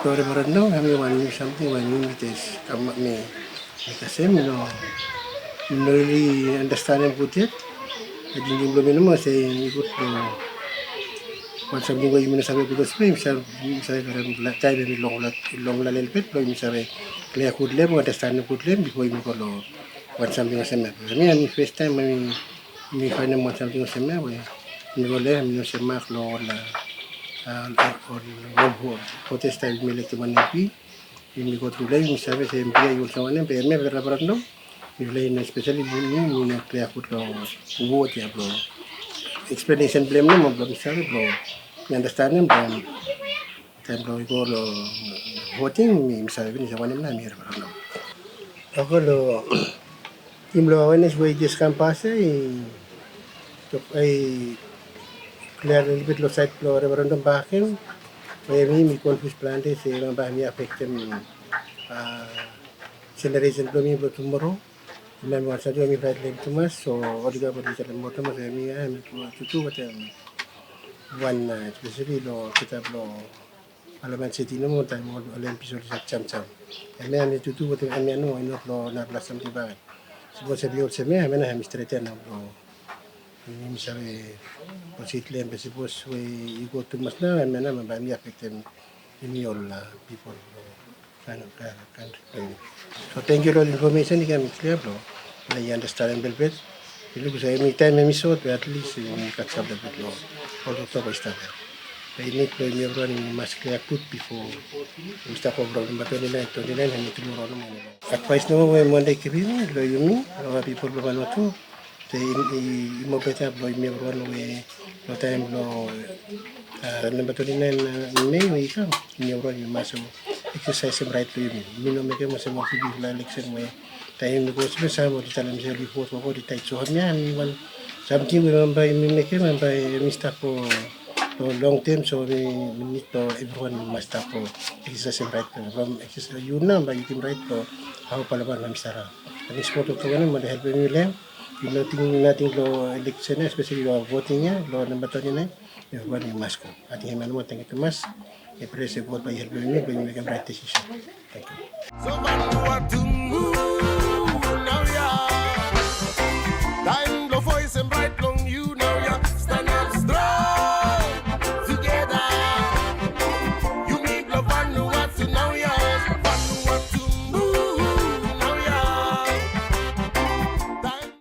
Flore Moreno, kami one something one it is come me. Kasi no really understand put it. Jadi belum minum masih ikut Once something ko sabi ko dos may misal karam tay be long la lelpet lo misal clear kudle mo understand kudle before mi ko lo once something sa me. Mi first time mi find mo something sa me we mi ko le mi sa mak lo la or protesta mi le que manipi mi ko tu le mi sabe se empia yo sa wane pe me vera brando mi le no especially mi clear kudlo wo ti ablo explanation blame no mo blame sabe blo mi understand him blame time blo ko lo voting mi sabe ni sa wane na mi brando ako lo tim lo awareness wages campaign ay clear a little bit lo site lo referendum bakin may mi confuse plan de se ba mi affect generation blo mi blo tomorrow Ilan mo sa mi flight late tumas so origa ba di sa mo tumas mi tutu kata one especially lo kita lo alaman city no mo tayo mo alam episode sa cham ami tutu kata ami ano lo na plasam di ba so sa biol sa mi ami na straight na lo mi sabi posit lem besi bos we igo tumas na ami na mabami affected ini all people kan so thank you for the information you can clear bro I understand a little bit because every time I miss out at least you catch up a bit low all the top stuff I need to be running mask clear put before we start for problem but 29 and tomorrow no advice no we Monday kibini lo yumi our people lo mano to te mo beta lo mi run we no time lo number 29 May we come mi run maso exercise right to you mino me ke mo se mo ki la election we tayo ko sa mo di talam sa report ko di tayo so niyan wan something we may me ke may mista ko long term so we need to everyone must have exercise right from exercise yun na ba yung right to how pala ba ng sara ang sport to ganun mo help me lang yung nating lo election especially lo voting niya lo number 29 everyone must ko ating man mo thank you mas i-press vote by help me by make a right decision thank you.